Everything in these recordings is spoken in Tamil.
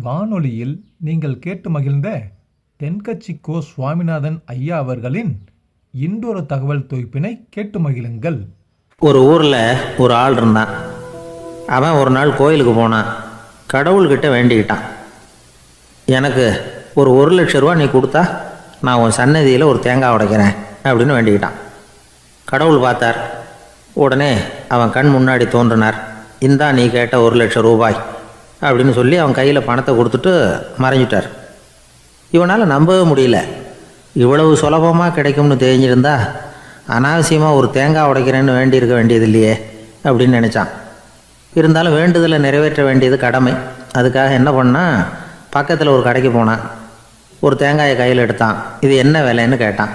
வானொலியில் நீங்கள் கேட்டு மகிழ்ந்த தென்கட்சி கோ சுவாமிநாதன் ஐயா அவர்களின் இன்றொரு தகவல் தொகுப்பினை கேட்டு மகிழுங்கள். ஒரு ஊரில் ஒரு ஆள் இருந்தான். அவன் ஒரு நாள் கோயிலுக்கு போனான். கடவுள்கிட்ட வேண்டிக்கிட்டான், எனக்கு ஒரு 1,00,000 ரூபா நீ கொடுத்தா நான் உன் சன்னதியில் ஒரு தேங்காய் உடைக்கிறேன் அப்படின்னு வேண்டிக்கிட்டான். கடவுள் பார்த்தார். உடனே அவன் கண் முன்னாடி தோன்றினார். இந்தா நீ கேட்ட 1,00,000 ரூபாய் அப்படின்னு சொல்லி அவன் கையில் பணத்தை கொடுத்துட்டு மறைஞ்சிட்டார். இவனால் நம்பவே முடியல. இவ்வளவு சுலபமாக கிடைக்கும்னு தெரிஞ்சிருந்தா அனாவசியமாக ஒரு தேங்காய் உடைக்கிறேன்னு வேண்டியிருக்க வேண்டியது இல்லையே அப்படின்னு நினச்சான். இருந்தாலும் வேண்டுதலை நிறைவேற்ற வேண்டியது கடமை. அதுக்காக என்ன பண்ணால், பக்கத்தில் ஒரு கடைக்கு போனான். ஒரு தேங்காயை கையில் எடுத்தான். இது என்ன விலைன்னு கேட்டான்.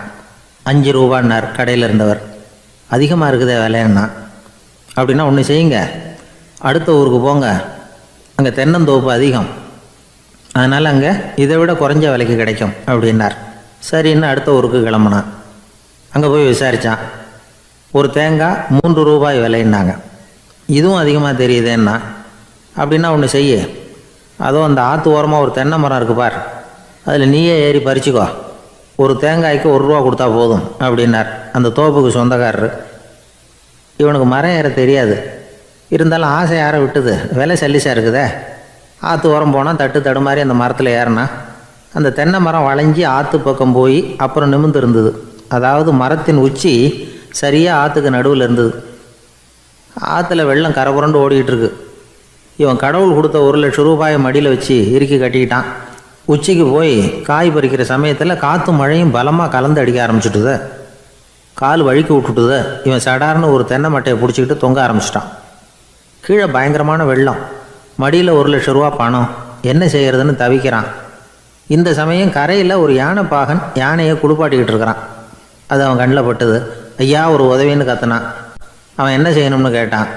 5 ரூபான்னார் கடையில் இருந்தவர். அதிகமாக இருக்குதே விலைன்னா. அப்படின்னா ஒன்று செய்யுங்க, அடுத்த ஊருக்கு போங்க, அங்கே தென்னந்தோப்பு அதிகம், அதனால் அங்கே இதை விட குறைஞ்ச விலைக்கு கிடைக்கும் அப்படின்னார். சரின்னு அடுத்த ஊருக்கு கிளம்புனான். அங்கே போய் விசாரித்தான். ஒரு தேங்காய் 3 ரூபாய் விலைன்னாங்க. இதுவும் அதிகமாக தெரியுதேன்னா. அப்படின்னா ஒன்று செய்ய, அதுவும் அந்த ஆற்று ஓரமாக ஒரு தென்னை மரம் இருக்குது பார், அதில் நீயே ஏறி பறிச்சுக்கோ, ஒரு தேங்காய்க்கு 1 ரூபா கொடுத்தா போதும் அப்படின்னார் அந்த தோப்புக்கு சொந்தக்காரரு. இவனுக்கு மரம் ஏற தெரியாது. இருந்தாலும் ஆசை யாரை விட்டுது, விலை சல்லிசாக இருக்குதே. ஆற்று ஓரம் போனால் தட்டு தடுமாறி அந்த மரத்தில் ஏறினா அந்த தென்னை மரம் வளைஞ்சி ஆற்று பக்கம் போய் அப்புறம் நிமிர்ந்து இருந்தது. அதாவது மரத்தின் உச்சி சரியாக ஆற்றுக்கு நடுவில் இருந்தது. ஆற்றுல வெள்ளம் கரைபுரண்டு ஓடிக்கிட்டு இருக்கு. இவன் கடவுள் கொடுத்த 1,00,000 ரூபாயை மடியில் வச்சு இறுக்கி கட்டிக்கிட்டான். உச்சிக்கு போய் காய் பறிக்கிற சமயத்தில் காற்றும் மழையும் பலமாக கலந்து அடிக்க ஆரம்பிச்சுட்டுது. கால் வழுக்கி விட்டுட்டுது. இவன் சடார்னு ஒரு தென்னை மட்டையை பிடிச்சிக்கிட்டு தொங்க ஆரம்பிச்சிட்டான். கீழே பயங்கரமான வெள்ளம். மடியில் 1,00,000 ரூபா பணம். என்ன செய்கிறதுன்னு தவிக்கிறான். இந்த சமயம் கரையில் ஒரு யானை பாகன் யானையை குளிப்பாட்டிக்கிட்டு இருக்கிறான். அது அவன் கண்ணில் பட்டுது. ஐயா ஒரு உதவின்னு கத்துனான். அவன் என்ன செய்யணும்னு கேட்டான்.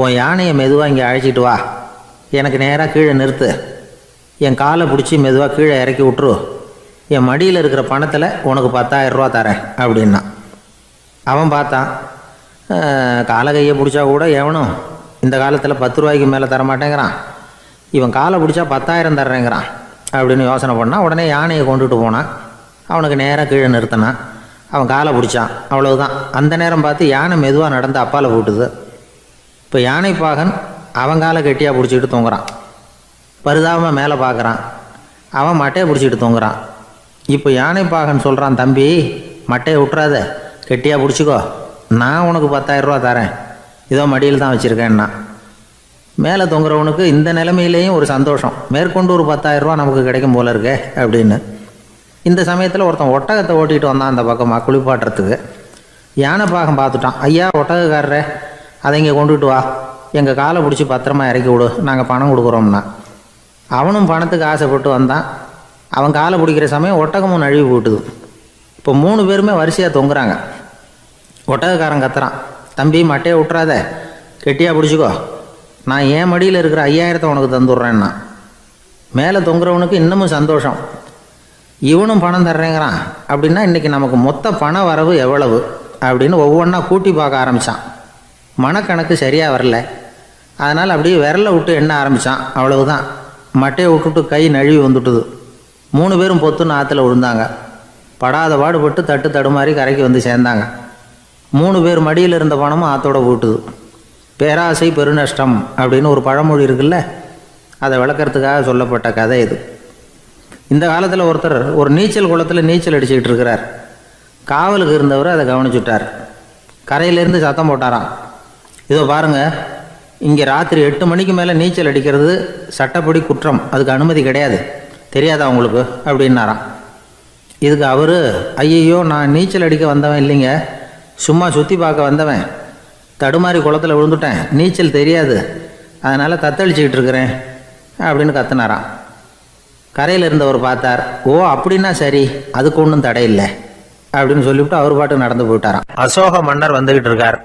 உன் யானையை மெதுவாக இங்கே அழைச்சிட்டு வா, எனக்கு நேராக கீழே நிறுத்து, என் காலை பிடிச்சி மெதுவாக கீழே இறக்கி விட்ரு, என் மடியில் இருக்கிற பணத்தில் உனக்கு 10,000 ரூபா தரேன் அப்படின்னா. அவன் பார்த்தான். காலை கையை பிடிச்சா கூட எவனும் இந்த காலத்தில் 10 ரூபாய்க்கு மேலே தரமாட்டேங்கிறான். இவன் காலை பிடிச்சா 10,000 தர்றேங்கிறான் அப்படின்னு யோசனை பண்ணான். உடனே யானையை கொண்டுட்டு போனான். அவனுக்கு நேராக கீழே நிறுத்தினான். அவன் காலை பிடிச்சான். அவ்வளவுதான். அந்த நேரம் பார்த்து யானை மெதுவாக நடந்து அப்பால் போட்டுது. இப்போ யானை பாகன் அவன் காலை கெட்டியாக பிடிச்சிக்கிட்டு தொங்குறான். பரிதாபமாக மேலே பார்க்குறான். அவன் மட்டையை பிடிச்சிக்கிட்டு தொங்குறான். இப்போ யானை பாகன் சொல்கிறான், தம்பி மட்டையை விட்டுறாத, கெட்டியாக பிடிச்சிக்கோ, நான் உனக்கு 10,000 ரூபா தரேன், இதோ மடியில் தான் வச்சுருக்கேன்னா. மேலே தொங்குறவனுக்கு இந்த நிலைமையிலேயும் ஒரு சந்தோஷம், மேற்கொண்டு ஒரு 10,000 ரூபா நமக்கு கிடைக்கும் போல இருக்கே அப்படின்னு. இந்த சமயத்தில் ஒருத்தன் ஒட்டகத்தை ஓட்டிகிட்டு வந்தான் அந்த பக்கமாக குளிப்பாட்டுறதுக்கு. யானை பாகம் பார்த்துட்டான். ஐயா ஒட்டகக்காரரே, அதை இங்கே கொண்டுகிட்டு வா, எங்கள் காலை பிடிச்சி பத்திரமா இறக்கி விடு, நாங்கள் பணம் கொடுக்குறோம்னா. அவனும் பணத்துக்கு ஆசைப்பட்டு வந்தான். அவன் காலை பிடிக்கிற சமயம் ஒட்டகமும் நழுவி போட்டுது. இப்போ 3 பேருமே வரிசையாக தொங்குறாங்க. ஒட்டகக்காரன் கத்துறான், தம்பி மட்டையை விட்டுறாத, கெட்டியாக பிடிச்சிக்கோ, நான் என் மடியில் இருக்கிற 5,000 உனக்கு தந்துடுறேன்னா. மேலே தொங்குறவனுக்கு இன்னமும் சந்தோஷம், இவனும் பணம் தர்றேங்கிறான். அப்படின்னா இன்றைக்கி நமக்கு மொத்த பண வரவு எவ்வளவு அப்படின்னு ஒவ்வொன்றா கூட்டி பார்க்க ஆரம்பித்தான். மனக்கணக்கு சரியாக வரல. அதனால் அப்படியே விரலை விட்டு எண்ண ஆரம்பித்தான். அவ்வளவுதான். மட்டையை விட்டுட்டு கை நழுவி வந்துட்டுது. 3 பேரும் பொத்துன்னு ஆற்றுல விழுந்தாங்க. படாத பாடுபட்டு தட்டு தடுமாறி கரைக்கு வந்து சேர்ந்தாங்க. 3 பேர் மடியில் இருந்த பணமும் ஆற்றோட போட்டுது. பேராசை பெருநஷ்டம் அப்படின்னு ஒரு பழமொழி இருக்குல்ல, அதை விளக்கறதுக்காக சொல்லப்பட்ட கதை இது. இந்த காலத்தில் ஒருத்தர் ஒரு நீச்சல் குளத்தில் நீச்சல் அடிச்சுக்கிட்டு இருக்கிறார். காவலுக்கு இருந்தவர் அதை கவனிச்சுட்டார். கரையிலேருந்து சத்தம் போட்டாராம், இதோ பாருங்கள், இங்கே ராத்திரி 8 மணிக்கு மேலே நீச்சல் அடிக்கிறது சட்டப்படி குற்றம், அதுக்கு அனுமதி கிடையாது, தெரியாதா உங்களுக்கு அப்படின்னாராம். இதுக்கு அவர், ஐயையோ நான் நீச்சல் அடிக்க வந்தவன் இல்லைங்க, சும்மா சுற்றி பார்க்க வந்தவன், தடுமாறி குளத்தில் விழுந்துட்டேன், நீச்சல் தெரியாது, அதனால் தத்தளிச்சுக்கிட்டு இருக்கிறேன் அப்படின்னு கத்துனாராம். கரையில் இருந்தவர் பார்த்தார். ஓ அப்படின்னா சரி, அதுக்கு ஒன்றும் தடை இல்லை அப்படின்னு சொல்லிவிட்டு அவர் பாட்டுக்கு நடந்து போயிட்டாராம். அசோக மன்னர் வந்துக்கிட்டு இருக்கார்.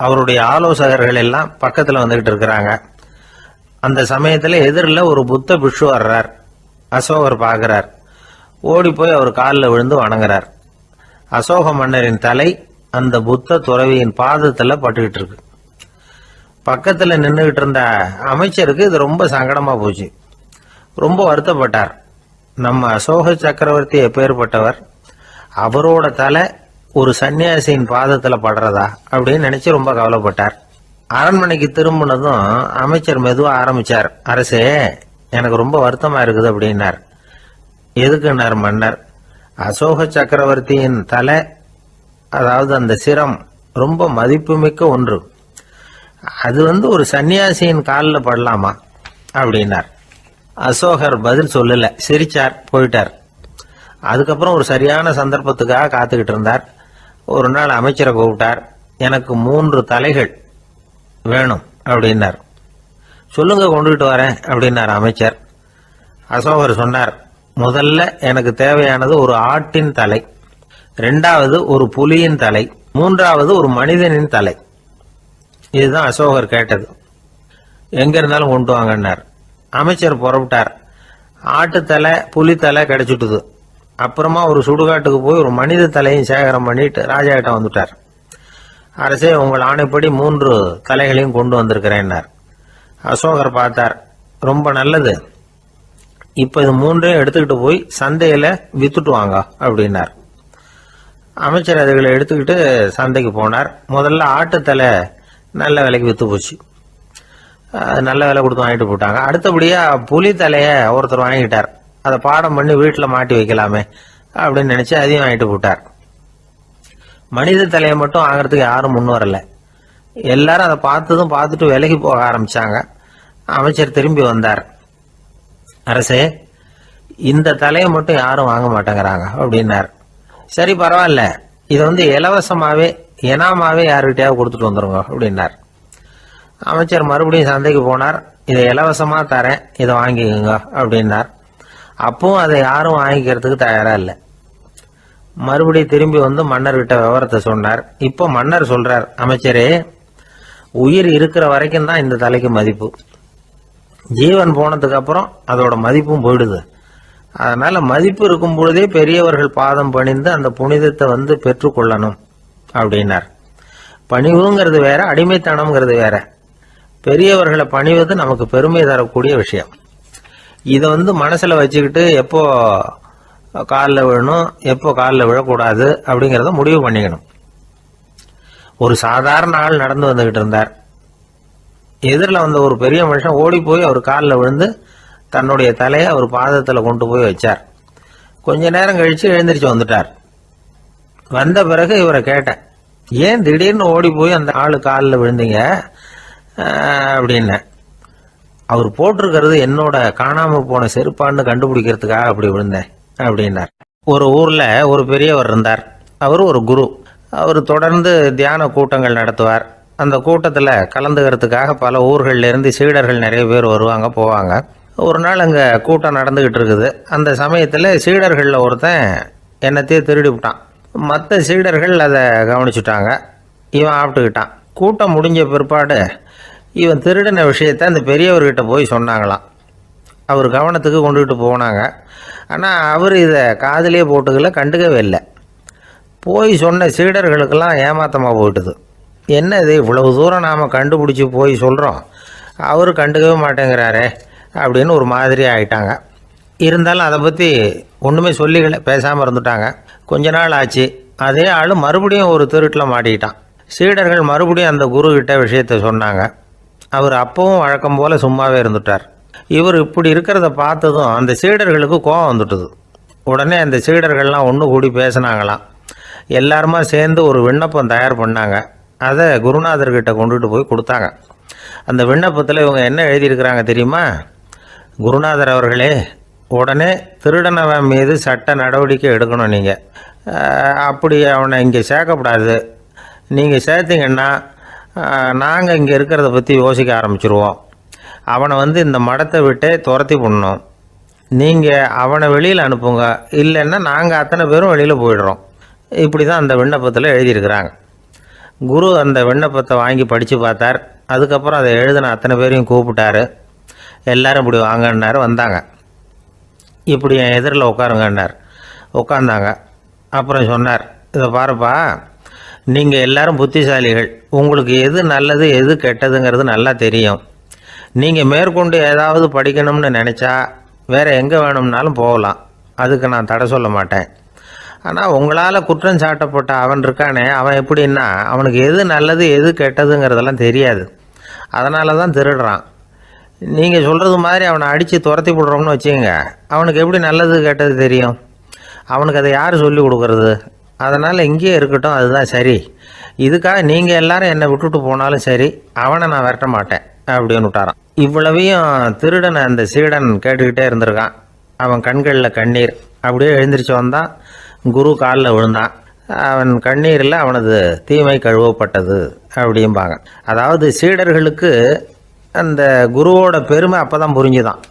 அவருடைய ஆலோசகர்கள் எல்லாம் பக்கத்தில் வந்துக்கிட்டு இருக்கிறாங்க. அந்த சமயத்தில் எதிரில் ஒரு புத்த பிக்ஷு வர்றார். அசோகர் பார்க்குறார். ஓடி போய் அவர் காலில் விழுந்து வணங்குறார். அசோக மன்னரின் தலை அந்த புத்த துறவியின் பாதத்தில் பட்டுக்கிட்டு இருக்கு. பக்கத்தில் நின்றுக்கிட்டு இருந்த அமைச்சருக்கு இது ரொம்ப சங்கடமாக போச்சு. ரொம்ப வருத்தப்பட்டார். நம்ம அசோக சக்கரவர்த்தி எப்பேற்பட்டவர், அவரோட தலை ஒரு சன்னியாசியின் பாதத்தில் படுறதா அப்படின்னு நினைச்சு ரொம்ப கவலைப்பட்டார். அரண்மனைக்கு திரும்பினதும் அமைச்சர் மெதுவாக ஆரம்பிச்சார். அரசே, எனக்கு ரொம்ப வருத்தமா இருக்குது அப்படின்னார். எதுக்குன்னார் மன்னர். அசோக சக்கரவர்த்தியின் தலை, அதாவது அந்த சிரம், ரொம்ப மதிப்புமிக்க ஒன்று. அது ஒரு சன்னியாசியின் காலில் படலாமா அப்படின்னார். அசோகர் பதில் சொல்லல, சிரிச்சார், போயிட்டார். அதுக்கப்புறம் ஒரு சரியான சந்தர்ப்பத்துக்காக காத்துக்கிட்டு இருந்தார். ஒரு நாள் அமைச்சரை கூப்பிட்டார். எனக்கு 3 தலைகள் வேணும் அப்படின்னார். சொல்லுங்க, கொண்டுகிட்டு வரேன் அப்படின்னார் அமைச்சர். அசோகர் சொன்னார், முதல்ல எனக்கு தேவையானது ஒரு ஆட்டின் தலை, 2வது ஒரு புலியின் தலை, 3வது ஒரு மனிதனின் தலை. இதுதான் அசோகர் கேட்டது. எங்க இருந்தாலும் கொண்டு வாங்கன்னார். அமைச்சர் புறப்பட்டார். ஆட்டுத்தலை, புலித்தலை கிடைச்சிட்டுது. அப்புறமா ஒரு சுடுகாட்டுக்கு போய் ஒரு மனித தலையும் சேகரம் பண்ணிட்டு ராஜா கிட்ட வந்துட்டார். அரசே, உங்கள் ஆணைப்படி 3 தலைகளையும் கொண்டு வந்திருக்கிறேன்னார். அசோகர் பார்த்தார். ரொம்ப நல்லது, இப்ப இது 3ஐயும் எடுத்துக்கிட்டு போய் சந்தையில வித்துட்டு வாங்க அப்படின்னார். அமைச்சர் அதுகளை எடுத்துக்கிட்டு சந்தைக்கு போனார். முதல்ல ஆட்டுத்தலை நல்ல விலைக்கு வித்து போச்சு. நல்ல விலை கொடுத்து வாங்கிட்டு போட்டாங்க. அடுத்தபடியா புலி தலைய ஒருத்தர் வாங்கிட்டார். அதை பாடம் பண்ணி வீட்டில் மாட்டி வைக்கலாமே அப்படின்னு நினைச்சு அதையும் வாங்கிட்டு போட்டார். மனித தலையை மட்டும் வாங்குறதுக்கு யாரும் முன் வரல. எல்லாரும் அதை பார்த்துட்டு விலகி போக ஆரம்பிச்சாங்க. அமைச்சர் திரும்பி வந்தார். அரசே, இந்த தலையை மட்டும் யாரும் வாங்க மாட்டேங்கிறாங்க அப்படின்னார். சரி, பரவாயில்ல, இதை இலவசமாவே எனாமாவே யாருக்கிட்டையாவது கொடுத்துட்டு வந்துருங்க அப்படின்னார். அமைச்சர் மறுபடியும் சந்தைக்கு போனார். இதை இலவசமா தரேன், இதை வாங்கிக்கோங்க அப்படின்னார். அப்பவும் அதை யாரும் வாங்கிக்கிறதுக்கு தயாரா இல்லை. மறுபடியும் திரும்பி மன்னர்கிட்ட விவரத்தை சொன்னார். இப்போ மன்னர் சொல்றார், அமைச்சரே, உயிர் இருக்கிற வரைக்கும் தான் இந்த தலைக்கு மதிப்பு. ஜீவன் போனதுக்கு அப்புறம் அதோட மதிப்பும் போயிடுது. அதனால மதிப்பு இருக்கும் பொழுதே பெரியவர்கள் பாதம் பணிந்து அந்த புனிதத்தை பெற்றுக்கொள்ளணும் அப்படின்னார். பணிவுங்கிறது வேற, அடிமைத்தனம்ங்கிறது வேற. பெரியவர்களை பணிவது நமக்கு பெருமை தரக்கூடிய விஷயம். இதை மனசுல வச்சுக்கிட்டு எப்போ காலில் விழணும், எப்போ காலில் விழக்கூடாது அப்படிங்கிறத முடிவு பண்ணிக்கணும். ஒரு சாதாரண ஆள் நடந்து வந்துகிட்டு இருந்தார். எதிரில் ஒரு பெரிய மனுஷன் ஓடி போய் அவர் காலில் விழுந்து தன்னுடைய தலையை அவர் பாதத்தில் கொண்டு போய் வச்சார். கொஞ்ச நேரம் கழிச்சு எழுந்திரிச்சு வந்துட்டார். வந்த பிறகு இவரை கேட்டேன், ஏன் திடீர்னு ஓடி போய் அந்த ஆளு காலில் விழுந்தீங்க அப்படின்னு. அவர் போட்டிருக்கிறது என்னோட காணாம போன செருப்பான்னு கண்டுபிடிக்கிறதுக்காக அப்படி விழுந்தேன் அப்படின்னார். ஒரு ஊர்ல ஒரு பெரியவர் இருந்தார். அவர் ஒரு குரு. அவர் தொடர்ந்து தியான கூட்டங்கள் நடத்துவார். அந்த கூட்டத்தில் கலந்துக்கிறதுக்காக பல ஊர்கள்ல இருந்து சீடர்கள் நிறைய பேர் வருவாங்க போவாங்க. ஒரு நாள் அங்கே கூட்டம் நடந்துகிட்டு இருக்குது. அந்த சமயத்தில் சீடர்களில் ஒருத்தன் என்னத்தையே திருடி விட்டான். மற்ற சீடர்கள் அதை கவனிச்சுட்டாங்க. இவன் ஆப்பிட்டுக்கிட்டான். கூட்டம் முடிஞ்ச பிற்பாடு இவன் திருடின விஷயத்தை அந்த பெரியவர்கிட்ட போய் சொன்னாங்களாம். அவர் கவனத்துக்கு கொண்டுகிட்டு போனாங்க. ஆனால் அவர் இதை காதிலே போட்டுக்கல, கண்டுக்கவே இல்லை. போய் சொன்ன சீடர்களுக்கெல்லாம் ஏமாத்தமாக போயிட்டுது. என்ன இது, இவ்வளவு தூரம் நாம் கண்டுபிடிச்சி போய் சொல்கிறோம், அவர் கண்டுக்கவே மாட்டேங்கிறாரே அப்படின்னு ஒரு மாதிரி ஆயிட்டாங்க. இருந்தாலும் அதை பற்றி ஒன்றுமே சொல்லிக்கல, பேசாமல் இருந்துட்டாங்க. கொஞ்ச நாள் ஆச்சு. அதே ஆள் மறுபடியும் ஒரு திருட்டில் மாட்டிக்கிட்டான். சீடர்கள் மறுபடியும் அந்த குரு கிட்ட விஷயத்த சொன்னாங்க. அவர் அப்பவும் வழக்கம் போல் சும்மாவே இருந்துட்டார். இவர் இப்படி இருக்கிறத பார்த்ததும் அந்த சீடர்களுக்கு கோபம் வந்துட்டுது. உடனே அந்த சீடர்கள்லாம் ஒன்று கூடி பேசினாங்களாம். எல்லாருமா சேர்ந்து ஒரு விண்ணப்பம் தயார் பண்ணாங்க. அதை குருநாதர்கிட்ட கொண்டுட்டு போய் கொடுத்தாங்க. அந்த விண்ணப்பத்தில் இவங்க என்ன எழுதியிருக்கிறாங்க தெரியுமா? குருநாதர் அவர்களே, உடனே திருடனவன் மீது சட்ட நடவடிக்கை எடுக்கணும். நீங்கள் அப்படி அவனை இங்கே சேர்க்கக்கூடாது. நீங்கள் சேர்த்திங்கன்னா நாங்கள் இங்கே இருக்கிறத பற்றி யோசிக்க ஆரம்பிச்சிருவோம். அவனை இந்த மடத்தை விட்டே துரத்தி பண்ணணும். நீங்கள் அவனை வெளியில் அனுப்புங்க, இல்லைன்னா நாங்கள் அத்தனை பேரும் வெளியில் போயிடுறோம். இப்படி தான் அந்த விண்ணப்பத்தில் எழுதியிருக்கிறாங்க. குரு அந்த விண்ணப்பத்தை வாங்கி படித்து பார்த்தார். அதுக்கப்புறம் அதை எழுதின அத்தனை பேரையும் கூப்பிட்டாரு. எல்லாரும் இப்படி வாங்கன்னாரு. வந்தாங்க. இப்படி என் எதிரில் உட்காருங்கன்னார். உட்காந்தாங்க. அப்புறம் சொன்னார், இதை பாருப்பா, நீங்கள் எல்லாரும் புத்திசாலிகள். உங்களுக்கு எது நல்லது எது கெட்டதுங்கிறது நல்லா தெரியும். நீங்கள் மேற்கொண்டு ஏதாவது படிக்கணும்னு நினச்சா வேறு எங்கே வேணும்னாலும் போகலாம், அதுக்கு நான் தடை சொல்ல மாட்டேன். ஆனால் உங்களால் குற்றம் சாட்டப்பட்ட அவன் இருக்கானே, அவன் எப்படின்னா அவனுக்கு எது நல்லது எது கெட்டதுங்கிறதெல்லாம் தெரியாது. அதனால தான் திருடுறான். நீங்கள் சொல்கிறது மாதிரி அவனை அடித்து துரத்தி விடுறோம்னு வச்சுக்கோங்க, அவனுக்கு எப்படி நல்லது கெட்டது தெரியும்? அவனுக்கு அதை யார் சொல்லி கொடுக்குறது? அதனால் இங்கேயே இருக்கட்டும், அதுதான் சரி. இதுக்காக நீங்கள் எல்லாரும் என்னை விட்டுட்டு போனாலும் சரி, அவனை நான் விரட்ட மாட்டேன் அப்படின்னு விட்டாரான். இவ்வளவையும் திருடனை அந்த சீடன் கேட்டுக்கிட்டே இருந்திருக்கான். அவன் கண்களில் கண்ணீர். அப்படியே எழுந்திரிச்சு வந்தான். குரு காலில் விழுந்தான். அவன் கண்ணீரில் அவனது தீமை கழுவப்பட்டது அப்படிம்பாங்க. அதாவது சீடர்களுக்கு அந்த குருவோட பெருமை அப்போ தான் புரிஞ்சுதான்.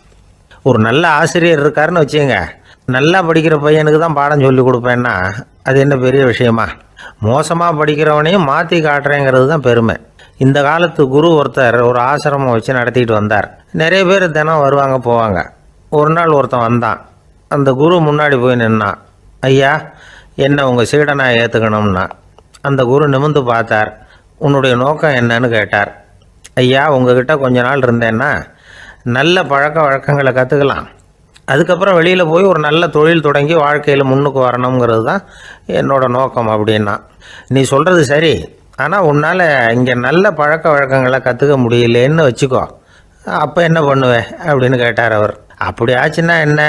ஒரு நல்ல ஆசிரியர் இருக்காருன்னு வச்சுங்க, நல்லா படிக்கிற பையனுக்கு தான் பாடம் சொல்லி கொடுப்பேன்னா அது என்ன பெரிய விஷயமா? மோசமாக படிக்கிறவனையும் மாற்றி காட்டுறேங்கிறது தான் பெருமை. இந்த காலத்து குரு ஒருத்தர் ஒரு ஆசிரமம் வச்சு நடத்திட்டு வந்தார். நிறைய பேர் தினம் வருவாங்க போவாங்க. ஒரு நாள் ஒருத்தன் வந்தான். அந்த குரு முன்னாடி போய் நின்னான். ஐயா, என்ன உங்கள் சீடனாக ஏற்றுக்கணும்னா. அந்த குரு நிமிர்ந்து பார்த்தார். உன்னுடைய நோக்கம் என்னன்னு கேட்டார். ஐயா, உங்ககிட்ட கொஞ்ச நாள் இருந்தேன்னா நல்ல பழக்க வழக்கங்களை கற்றுக்கலாம், அதுக்கப்புறம் வெளியில் போய் ஒரு நல்ல தொழில் தொடங்கி வாழ்க்கையில் முன்னுக்கு வரணுங்கிறது தான் என்னோடய நோக்கம் அப்படின்னா. நீ சொல்கிறது சரி, ஆனால் உன்னால் இங்கே நல்ல பழக்க வழக்கங்களை கற்றுக்க முடியலேன்னு வச்சுக்கோ, அப்போ என்ன பண்ணுவேன் அப்படின்னு கேட்டார் அவர். அப்படி ஆச்சுன்னா என்ன,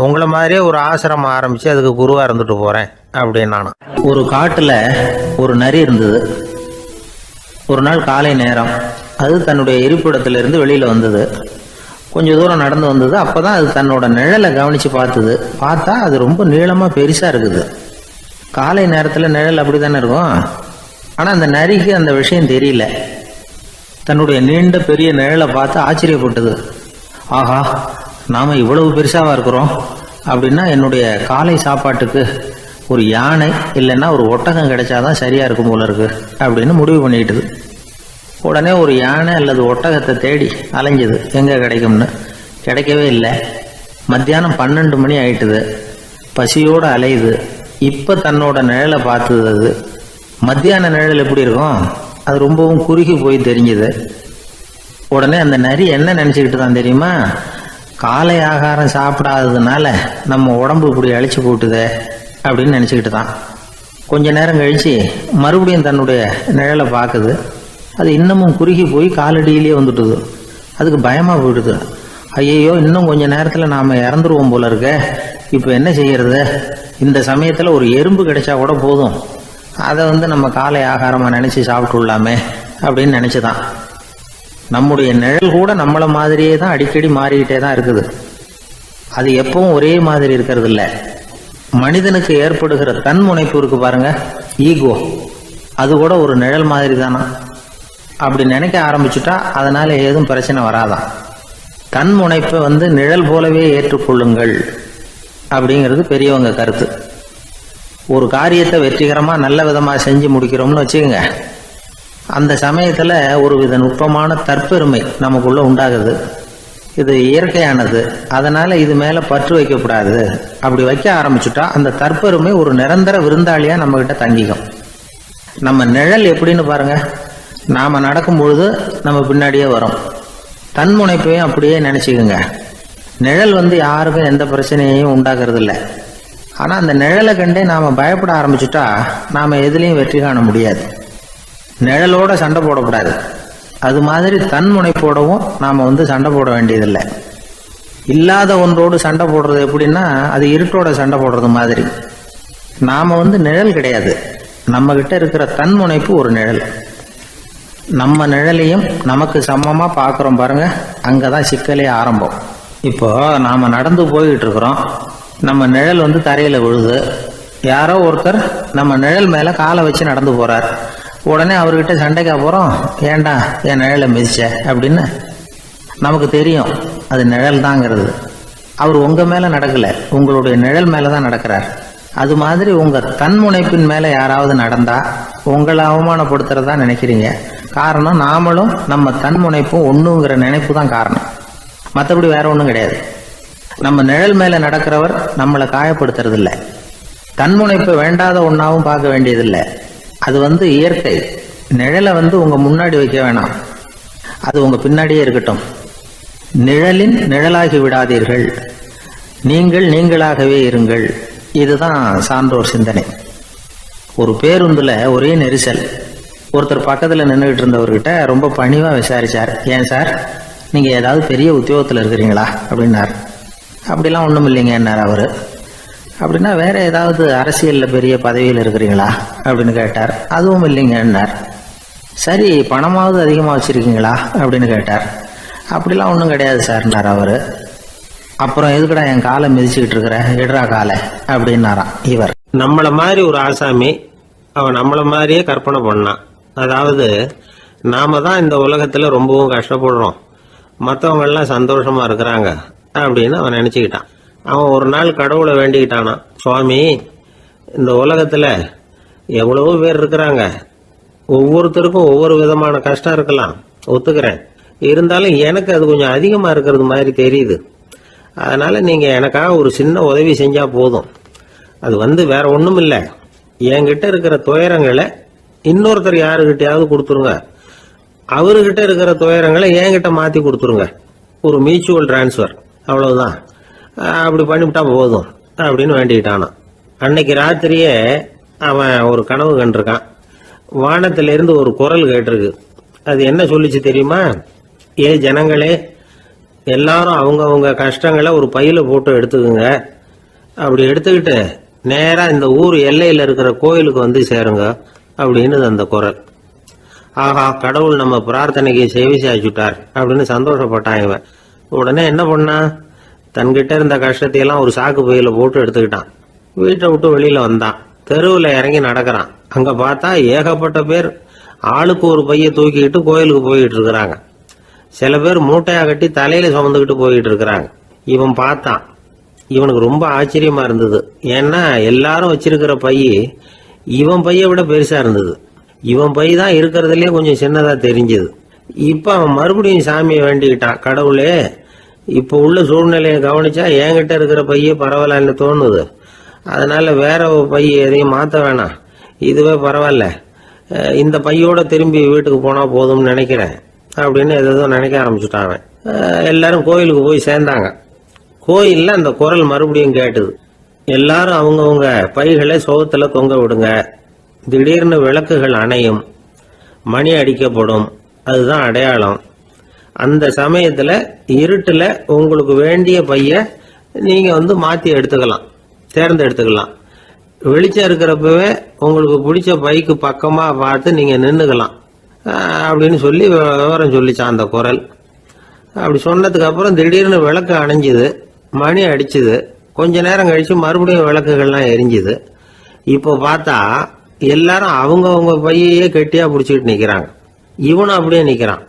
உங்களை மாதிரியே ஒரு ஆசிரமம் ஆரம்பித்து அதுக்கு குருவாக இருந்துட்டு போகிறேன் அப்படின்னானா. ஒரு காட்டில் ஒரு நரி இருந்தது. ஒரு நாள் காலை நேரம் அது தன்னுடைய இருப்பிடத்திலிருந்து வெளியில் வந்தது. கொஞ்சம் தூரம் நடந்து வந்தது. அப்போ தான் அது தன்னோட நிழலை கவனித்து பார்த்தது. பார்த்தா அது ரொம்ப நீளமாக பெருசாக இருக்குது. காலை நேரத்தில் நிழல் அப்படி தானே இருக்கும். ஆனால் அந்த நரிக்கு அந்த விஷயம் தெரியல. தன்னுடைய நீண்ட பெரிய நிழலை பார்த்து ஆச்சரியப்பட்டது. ஆஹா, நாம் இவ்வளவு பெருசாக இருக்கிறோம் அப்படின்னா என்னுடைய காலை சாப்பாட்டுக்கு ஒரு யானை இல்லைன்னா ஒரு ஒட்டகம் கிடைச்சாதான் சரியாக இருக்கும் போல இருக்கு அப்படின்னு முடிவு பண்ணிட்டுது. உடனே ஒரு யானை அல்லது ஒட்டகத்தை தேடி அலைஞ்சது, எங்கே கிடைக்கும்னு. கிடைக்கவே இல்லை. மத்தியானம் 12 மணி ஆயிட்டுது. பசியோடு அலையுது. இப்போ தன்னோட நிழலை பார்த்தது. அது மத்தியான நிழல் எப்படி இருக்கும், அது ரொம்பவும் குறுகி போய் தெரிஞ்சுது. உடனே அந்த நரி என்ன நினச்சிக்கிட்டு தான் தெரியுமா, காலை ஆகாரம் சாப்பிடாததுனால நம்ம உடம்பு இப்படி அழிச்சு போட்டுதே அப்படின்னு நினச்சிக்கிட்டு தான். கொஞ்ச நேரம் கழித்து மறுபடியும் தன்னுடைய நிழலை பார்க்குது. அது இன்னமும் குறுகி போய் காலடியிலே வந்துட்டுது. அதுக்கு பயமாக போயிடுது. ஐயையோ, இன்னும் கொஞ்சம் நேரத்தில் நாம் இறந்துருவோம் போல இருக்க, இப்போ என்ன செய்யறது? இந்த சமயத்தில் ஒரு எறும்பு கிடைச்சா கூட போதும், அதை நம்ம காலை ஆகாரமாக நினச்சி சாப்பிட்டுள்ளாமே அப்படின்னு நினச்சிதான். நம்முடைய நிழல் கூட நம்மளை மாதிரியே தான் அடிக்கடி மாறிக்கிட்டே தான் இருக்குது. அது எப்பவும் ஒரே மாதிரி இருக்கிறது இல்லை. மனிதனுக்கு ஏற்படுகிற தன்முனைப்பு இருக்கு பாருங்க, ஈகோ, அது கூட ஒரு நிழல் மாதிரி தானா. அப்படி நினைக்க ஆரம்பிச்சுட்டா அதனால ஏதும் பிரச்சனை வராதான். தன்முனைப்பை நிழல் போலவே ஏற்றுக்கொள்ளுங்கள் அப்படிங்கிறது பெரியவங்க கருத்து. ஒரு காரியத்தை வெற்றிகரமாக நல்ல விதமாக செஞ்சு முடிக்கிறோம்னு வச்சுக்கோங்க, அந்த சமயத்தில் ஒரு வித நுட்பமான தற்பெருமை நமக்குள்ளே உண்டாகுது. இது இயற்கையானது, அதனால் இது மேலே பற்று வைக்கக்கூடாது. அப்படி வைக்க ஆரம்பிச்சுட்டா அந்த தற்பெருமை ஒரு நிரந்தர விருந்தாளியாக நம்மக்கிட்ட தங்கிக்கும். நம்ம நிழல் எப்படின்னு பாருங்கள், நாம் நடக்கும் பொழுது நம்ம பின்னாடியே வரும். தன்முனைப்பையும் அப்படியே நினச்சிக்கோங்க. நிழல் யாருக்கும் எந்த பிரச்சனையையும் உண்டாக்குறது இல்லை. ஆனால் அந்த நிழலை கண்டே நாம் பயப்பட ஆரம்பிச்சுட்டா நாம் எதுலேயும் வெற்றி காண முடியாது. நிழலோட சண்டை போடக்கூடாது. அது மாதிரி தன்முனைப்போடவும் நாம் சண்டை போட வேண்டியதில்லை. இல்லாத ஒன்றோடு சண்டை போடுறது எப்படின்னா, அது இருட்டோட சண்டை போடுறது மாதிரி. நாம் நிழல் கிடையாது, நம்மக்கிட்ட இருக்கிற தன்முனைப்பு ஒரு நிழல். நம்ம நிழலையும் நமக்கு சமமாக பார்க்குறோம் பாருங்க, அங்கே தான் சிக்கலே ஆரம்பம். இப்போ நாம் நடந்து போய்கிட்டு இருக்கிறோம், நம்ம நிழல் தரையில் விழுது. யாரோ ஒருத்தர் நம்ம நிழல் மேலே காலை வச்சு நடந்து போகிறார். உடனே அவர்கிட்ட சண்டைக்கா போகிறோம், ஏண்டா என் நிழலை மிதிச்ச அப்படின்னு. நமக்கு தெரியும் அது நிழல் தாங்கிறது. அவர் உங்கள் மேலே நடக்கலை, உங்களுடைய நிழல் மேலே தான் நடக்கிறார். அது மாதிரி உங்கள் தன்முனைப்பின் மேலே யாராவது நடந்தால் உங்களை அவமானப்படுத்துறதா நினைக்கிறீங்க. காரணம், நாமளும் நம்ம தன்முனைப்பும் ஒன்றுங்கிற நினைப்பு தான் காரணம், மற்றபடி வேற ஒன்றும் கிடையாது. நம்ம நிழல் மேலே நடக்கிறவர் நம்மளை காயப்படுத்துறதில்லை. தன்முனைப்பை வேண்டாத ஒன்றாவும் பார்க்க வேண்டியதில்லை. அது இயற்கை. நிழலை உங்கள் முன்னாடி வைக்க வேணாம், அது உங்கள் பின்னாடியே இருக்கட்டும். நிழலின் நிழலாகி விடாதீர்கள். நீங்கள் நீங்களாகவே இருங்கள். இதுதான் சான்றோர் சிந்தனை. ஒரு பேருந்துல ஒரே நெரிசல். ஒருத்தர் பக்கத்துல நின்றுகிட்டு இருந்தவர்கிட்ட ரொம்ப பணிவா விசாரிச்சார். ஏன் சார், நீங்க ஏதாவது பெரிய உத்தியோகத்தில் இருக்கிறீங்களா அப்படின்னார். அப்படிலாம் ஒன்றும் இல்லைங்கன்னார் அவரு. அப்படின்னா வேற ஏதாவது அரசியல்ல பெரிய பதவியில் இருக்கிறீங்களா அப்படின்னு கேட்டார். அதுவும் இல்லைங்கன்னார். சரி, பணமாவது அதிகமாக வச்சிருக்கீங்களா அப்படின்னு கேட்டார். அப்படிலாம் ஒன்றும் கிடையாது சார்னார் அவரு. அப்புறம் எதுக்குடா என் காலை மிதிச்சுக்கிட்டு இருக்கிற, எடுறா காலை அப்படின்னாராம் இவர். நம்மள மாதிரி ஒரு ஆசாமி அவன் நம்மள மாதிரியே கற்பனை பண்ணான். அதாவது நாம தான் இந்த உலகத்துல ரொம்பவும் கஷ்டப்படுறோம், மற்றவங்க எல்லாம் சந்தோஷமா இருக்கிறாங்க அப்படின்னு அவன் நினைச்சுக்கிட்டான். அவன் ஒரு நாள் கடவுளை வேண்டிக்கிட்டானான். சுவாமி, இந்த உலகத்துல எவ்வளவோ பேர் இருக்கிறாங்க, ஒவ்வொருத்தருக்கும் ஒவ்வொரு விதமான கஷ்டம் இருக்கலாம், ஒத்துக்கிறேன். இருந்தாலும் எனக்கு அது கொஞ்சம் அதிகமா இருக்கிறது மாதிரி தெரியுது. அதனால நீங்க எனக்காக ஒரு சின்ன உதவி செஞ்சா போதும். அது வேற ஒண்ணும் இல்ல, என்கிட்ட இருக்கிற துயரங்களை இன்னொருத்தர் யாருகிட்டயாவது கொடுத்துருங்க, அவர்கிட்ட இருக்கிற துயரங்களை என்கிட்ட மாத்தி கொடுத்துருங்க. ஒரு மியூச்சுவல் டிரான்ஸ்பர், அவ்வளவுதான். அப்படி பண்ணிவிட்டா போதும் அப்படின்னு வேண்டிக்கிட்டானான். அன்னைக்கு ராத்திரியே அவன் ஒரு கனவு கண்டிருக்கான். வானத்திலிருந்து ஒரு குரல் கேட்டிருக்கு. அது என்ன சொல்லிச்சு தெரியுமா? ஏ ஜனங்களே, எல்லாரும் அவங்கவுங்க கஷ்டங்களை ஒரு பையில போட்டு எடுத்துக்குங்க. அப்படி எடுத்துக்கிட்டு நேரா இந்த ஊர் எல்லையில இருக்கிற கோயிலுக்கு வந்து சேருங்க அப்படின்னு அந்த குரல். ஆஹா, கடவுள் நம்ம பிரார்த்தனைக்கு செவி சாய்ச்சுட்டார் அப்படின்னு சந்தோஷப்பட்டான் இவன். உடனே என்ன பண்ணா, தன்கிட்ட இருந்த கஷ்டத்தையெல்லாம் ஒரு சாக்கு பையில போட்டு எடுத்துக்கிட்டான். வீட்டை விட்டு வெளியில வந்தான். தெருவில் இறங்கி நடக்கிறான். அங்க பார்த்தா ஏகப்பட்ட பேர் ஆளுக்கு ஒரு பைய தூக்கிக்கிட்டு கோயிலுக்கு போயிட்டு இருக்கிறாங்க. சில பேர் மூட்டையா கட்டி தலையில சுமந்துக்கிட்டு போயிட்டு இருக்கிறாங்க. இவன் பார்த்தான். இவனுக்கு ரொம்ப ஆச்சரியமா இருந்தது. ஏன்னா எல்லாரும் வச்சிருக்கிற பைய இவன் பைய விட பெருசா இருந்தது. இவன் பை தான் இருக்கிறதுலயே கொஞ்சம் சின்னதா தெரிஞ்சது. இப்ப அவன் மறுபடியும் சாமியை வேண்டிக்கிட்டான். கடவுளே, இப்ப உள்ள சூழ்நிலையை கவனிச்சா என்கிட்ட இருக்கிற பைய பரவாயில்லன்னு தோணுது. அதனால வேற பை எதையும் மாத்த வேணாம், இதுவே பரவாயில்ல, இந்த பையோட திரும்பி வீட்டுக்கு போனா போதும்னு நினைக்கிறேன் அப்படின்னு ஏதோ நினைக்க ஆரம்பிச்சுட்டான். எல்லாரும் கோயிலுக்கு போய் சேர்ந்தாங்க. கோயில்ல அந்த குரல் மறுபடியும் கேட்டுது. எல்லாரும் அவங்கவுங்க பைகளை சோகத்துல தொங்க விடுங்க. திடீர்னு விளக்குகள் அணையும், மணி அடிக்கப்படும், அதுதான் அடையாளம். அந்த சமயத்துல இருட்டுல உங்களுக்கு வேண்டிய பைய நீங்க மாத்தி எடுத்துக்கலாம், தேர்ந்தெடுத்துக்கலாம். வெளிச்சம் இருக்கிறப்பவே உங்களுக்கு பிடிச்ச பைக்கு பக்கமா பார்த்து நீங்க நின்னுக்கலாம் அப்படின்னு சொல்லி விவரம் சொல்லிச்சான் அந்த குரல். அப்படி சொன்னதுக்கு அப்புறம் திடீர்னு விளக்கு அணைஞ்சுது, மணி அடிச்சுது. கொஞ்ச நேரம் கழிச்சு மறுபடியும் விளக்குகள்லாம் எரிஞ்சுது. இப்போ பார்த்தா எல்லாரும் அவங்கவுங்க பையையே கெட்டியா பிடிச்சிட்டு நிக்கிறாங்க. இவனும் அப்படியே நிக்கிறான்.